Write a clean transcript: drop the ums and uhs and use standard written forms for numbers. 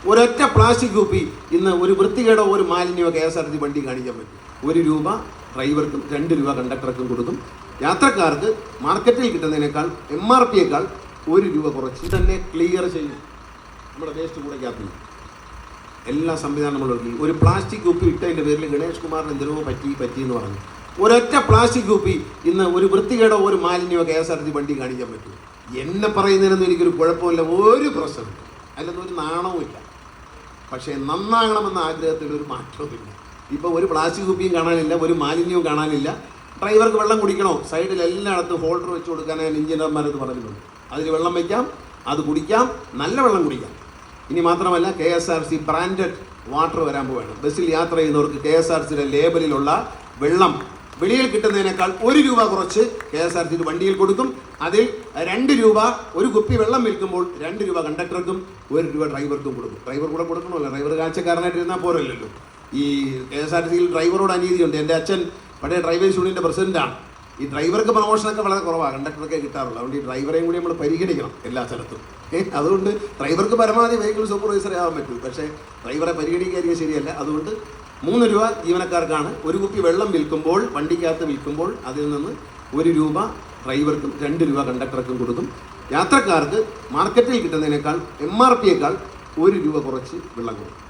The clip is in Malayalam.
ഒരൊറ്റ പ്ലാസ്റ്റിക് കുപ്പി ഇന്ന് ഒരു വൃത്തികേടോ ഒരു മാലിന്യമോ KSRTC വണ്ടി കാണിക്കാൻ പറ്റും. 1 രൂപ ഡ്രൈവർക്കും 2 രൂപ കണ്ടക്ടർക്കും കൊടുക്കും. യാത്രക്കാർക്ക് മാർക്കറ്റിൽ കിട്ടുന്നതിനേക്കാൾ MRPയേക്കാൾ 1 രൂപ കുറച്ച് തന്നെ ക്ലിയർ ചെയ്യും. നമ്മുടെ വേസ്റ്റ് കൂടെക്കകത്ത് എല്ലാ സംവിധാനം നമ്മൾ ഒരുക്കി. ഒരു പ്ലാസ്റ്റിക് കുപ്പി ഇട്ടതിൻ്റെ പേരിൽ ഗണേഷ് കുമാറിന് എന്തിനോ പറ്റിയെന്ന് പറഞ്ഞു. ഒരൊറ്റ പ്ലാസ്റ്റിക് കുപ്പി ഇന്ന് ഒരു വൃത്തികേടോ ഒരു മാലിന്യമോ KSRTC വണ്ടി കാണിക്കാൻ പറ്റും. എന്നെ പറയുന്നതിനൊന്നും എനിക്കൊരു കുഴപ്പമില്ല, ഒരു പ്രശ്നമില്ല, അതിലൊന്നും ഒരു നാണവുമില്ല. പക്ഷേ നന്നാകണമെന്ന ആഗ്രഹത്തിൽ ഒരു മാറ്റവുമില്ല. ഇപ്പോൾ ഒരു പ്ലാസ്റ്റിക് കുപ്പിയും കാണാനില്ല, ഒരു മാലിന്യവും കാണാനില്ല. ഡ്രൈവർക്ക് വെള്ളം കുടിക്കണോ, സൈഡിൽ എല്ലായിടത്തും ഹോൾഡർ വെച്ച് കൊടുക്കാൻ എഞ്ചിനീയർമാരത് പറഞ്ഞിട്ടുണ്ട്. അതിൽ വെള്ളം വയ്ക്കാം, അത് കുടിക്കാം, നല്ല വെള്ളം കുടിക്കാം. ഇനി മാത്രമല്ല KSRTC ബ്രാൻഡഡ് വാട്ടർ വരാൻ പോവുകയാണ്. ബസ്സിൽ യാത്ര ചെയ്യുന്നവർക്ക് KSRTCയുടെ ലേബലിലുള്ള വെള്ളം വെളിയിൽ കിട്ടുന്നതിനേക്കാൾ 1 രൂപ കുറച്ച് KSRTC വണ്ടിയിൽ കൊടുക്കും. അതിൽ 2 രൂപ ഒരു കുപ്പി വെള്ളം വിൽക്കുമ്പോൾ 2 രൂപ കണ്ടക്ടർക്കും 1 രൂപ ഡ്രൈവർക്കും കൊടുക്കും. ഡ്രൈവർ കൂടെ കൊടുക്കണമല്ലോ, ഡ്രൈവർ കാഴ്ചക്കാരനായിട്ട് ഇരുന്നാൽ പോരല്ലോ. ഈ KSRTCയിൽ ഡ്രൈവറോട് അനീതിയുണ്ട്. എൻ്റെ അച്ഛൻ പഴയ ഡ്രൈവേഴ്സ് യൂണിയൻ്റെ പ്രസിഡൻ്റാണ്. ഈ ഡ്രൈവർക്ക് പ്രമോഷനൊക്കെ വളരെ കുറവാണ്, കണ്ടക്ടറൊക്കെ കിട്ടാറുള്ളൂ. അതുകൊണ്ട് ഈ ഡ്രൈവറെയും കൂടി നമ്മൾ പരിഗണിക്കണം എല്ലാ സ്ഥലത്തും. അതുകൊണ്ട് ഡ്രൈവർക്ക് പരമാവധി വെഹിക്കിൾ സൂപ്പർവൈസറെ ആവാൻ പറ്റും, പക്ഷേ ഡ്രൈവറെ പരിഗണിക്കാതിരിക്കുക ശരിയല്ല. അതുകൊണ്ട് 3 രൂപ ജീവനക്കാർക്കാണ്. ഒരു കുപ്പി വെള്ളം വിൽക്കുമ്പോൾ, വണ്ടിക്കകത്ത് വിൽക്കുമ്പോൾ അതിൽ നിന്ന് 1 രൂപ ഡ്രൈവർക്കും 2 രൂപ കണ്ടക്ടർക്കും കൊടുക്കും. യാത്രക്കാർക്ക് മാർക്കറ്റിൽ കിട്ടുന്നതിനേക്കാൾ MRPയേക്കാൾ 1 രൂപ കുറച്ച് വെള്ളം കൊടുക്കും.